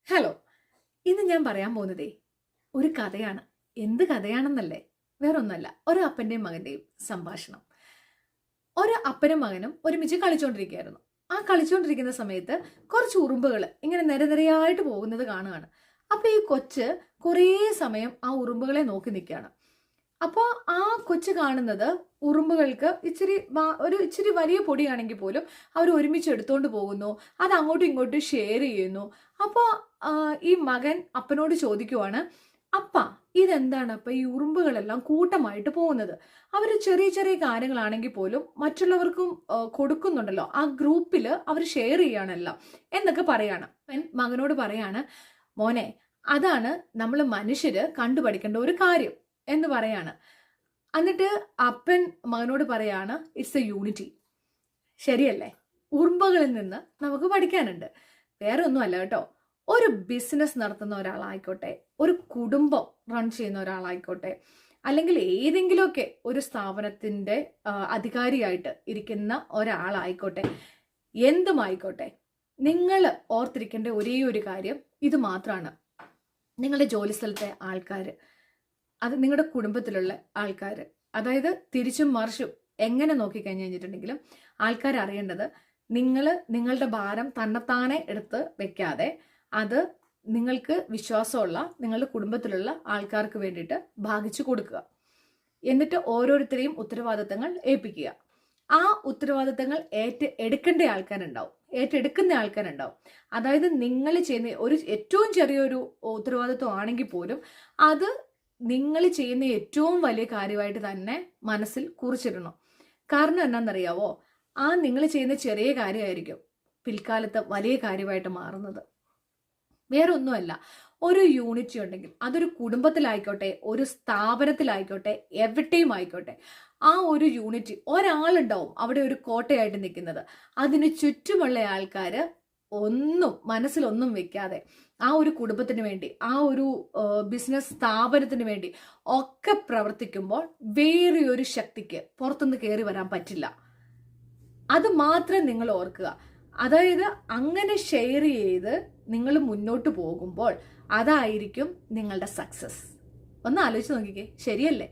Hello, ഇന്ന് ഞാൻ പറയാൻ പോകുന്നതേ ഒരു കഥയാണ്. എന്ത് കഥയാണെന്നല്ലേ? വേറൊന്നല്ല, ഒരു അപ്പന്റെയും മകന്റെയും സംഭാഷണം. ഒരു അപ്പനും മകനും ഒരുമിച്ച് കളിച്ചോണ്ടിരിക്കുകയായിരുന്നു. ആ കളിച്ചോണ്ടിരിക്കുന്ന സമയത്ത് കുറച്ച് ഉറുമ്പുകൾ ഇങ്ങനെ നിരനിരയായിട്ട് പോകുന്നത് കാണുകയാണ്. അപ്പൊ ഈ കൊച്ച് കുറേ സമയം ആ ഉറുമ്പുകളെ നോക്കി നിൽക്കുകയാണ്. അപ്പോൾ ആ കൊച്ച് കാണുന്നത് ഉറുമ്പുകൾക്ക് ഇച്ചിരി വലിയ പൊടിയാണെങ്കിൽ പോലും അവർ ഒരുമിച്ച് എടുത്തോണ്ട് പോകുന്നു, അത് അങ്ങോട്ടും ഇങ്ങോട്ടും ഷെയർ ചെയ്യുന്നു. അപ്പോൾ ഈ മകൻ അപ്പനോട് ചോദിക്കുവാണ്, അപ്പ ഇതെന്താണ് അപ്പ ഈ ഉറുമ്പുകളെല്ലാം കൂട്ടമായിട്ട് പോകുന്നത്? അവർ ചെറിയ ചെറിയ കാര്യങ്ങളാണെങ്കിൽ പോലും മറ്റുള്ളവർക്കും കൊടുക്കുന്നുണ്ടല്ലോ, ആ ഗ്രൂപ്പിൽ അവർ ഷെയർ ചെയ്യാണെല്ലാം എന്നൊക്കെ പറയാണ്. മകനോട് പറയാണ്, മോനെ അതാണ് നമ്മൾ മനുഷ്യര് കണ്ടുപഠിക്കേണ്ട ഒരു കാര്യം എന്ന് പറയാണ്. എന്നിട്ട് അപ്പൻ മകനോട് പറയാണ്, ഇറ്റ്സ് എ യൂണിറ്റി. ശരിയല്ലേ? ഉറുമ്പുകളിൽ നിന്ന് നമുക്ക് പഠിക്കാനുണ്ട്. വേറെ ഒന്നുമല്ല കേട്ടോ. ഒരു ബിസിനസ് നടത്തുന്ന ഒരാളായിക്കോട്ടെ, ഒരു കുടുംബം റൺ ചെയ്യുന്ന ഒരാളായിക്കോട്ടെ, അല്ലെങ്കിൽ ഏതെങ്കിലുമൊക്കെ ഒരു സ്ഥാപനത്തിന്റെ അധികാരിയായിട്ട് ഇരിക്കുന്ന ഒരാളായിക്കോട്ടെ, എന്തുമായിക്കോട്ടെ, നിങ്ങൾ ഓർത്തിരിക്കേണ്ട ഒരേ ഒരു കാര്യം ഇത് മാത്രമാണ്. നിങ്ങളുടെ ജോലി സ്ഥലത്തെ ആൾക്കാർ, അത് നിങ്ങളുടെ കുടുംബത്തിലുള്ള ആൾക്കാർ, അതായത് തിരിച്ചും മറിച്ചും എങ്ങനെ നോക്കിക്കഴിഞ്ഞു കഴിഞ്ഞിട്ടുണ്ടെങ്കിലും ആൾക്കാർ അറിയേണ്ടത്, നിങ്ങളുടെ ഭാരം തന്നെത്താനെ എടുത്ത് വെക്കാതെ അത് നിങ്ങൾക്ക് വിശ്വാസമുള്ള നിങ്ങളുടെ കുടുംബത്തിലുള്ള ആൾക്കാർക്ക് വേണ്ടിയിട്ട് ഭാഗിച്ചു കൊടുക്കുക. എന്നിട്ട് ഓരോരുത്തരെയും ഉത്തരവാദിത്തങ്ങൾ ഏൽപ്പിക്കുക. ആ ഉത്തരവാദിത്തങ്ങൾ ഏറ്റെടുക്കുന്ന ആൾക്കാരുണ്ടാവും. അതായത് നിങ്ങൾ ചെയ്യുന്ന ഒരു ഏറ്റവും ചെറിയൊരു ഉത്തരവാദിത്വം ആണെങ്കിൽ പോലും അത് നിങ്ങൾ ചെയ്യുന്ന ഏറ്റവും വലിയ കാര്യമായിട്ട് തന്നെ മനസ്സിൽ കുറിച്ചിടണം. കാരണം എന്നാണെന്നറിയാവോ? ആ നിങ്ങൾ ചെയ്യുന്ന ചെറിയ കാര്യമായിരിക്കും പിൽക്കാലത്ത് വലിയ കാര്യമായിട്ട് മാറുന്നത്. വേറെ ഒന്നുമല്ല, ഒരു യൂണിറ്റി ഉണ്ടെങ്കിൽ അതൊരു കുടുംബത്തിലായിക്കോട്ടെ, ഒരു സ്ഥാപനത്തിലായിക്കോട്ടെ, എവിടെയും ആയിക്കോട്ടെ, ആ ഒരു യൂണിറ്റി, ഒരാളുണ്ടാവും അവിടെ ഒരു കോട്ടയായിട്ട് നിൽക്കുന്നത്. അതിന് ചുറ്റുമുള്ള ആൾക്കാര് മനസ്സിലൊന്നും വെക്കാതെ ആ ഒരു കുടുംബത്തിന് വേണ്ടി, ആ ഒരു ബിസിനസ് സ്ഥാപനത്തിന് വേണ്ടി ഒക്കെ പ്രവർത്തിക്കുമ്പോൾ വേറെ ഒരു ശക്തിക്ക് പുറത്തുനിന്ന് കയറി വരാൻ പറ്റില്ല. അത് മാത്രം നിങ്ങൾ ഓർക്കുക. അതായത് അങ്ങനെ ഷെയർ ചെയ്ത് നിങ്ങൾ മുന്നോട്ട് പോകുമ്പോൾ അതായിരിക്കും നിങ്ങളുടെ സക്സസ്. ഒന്ന് ആലോചിച്ച് നോക്കിക്കേ, ശരിയല്ലേ?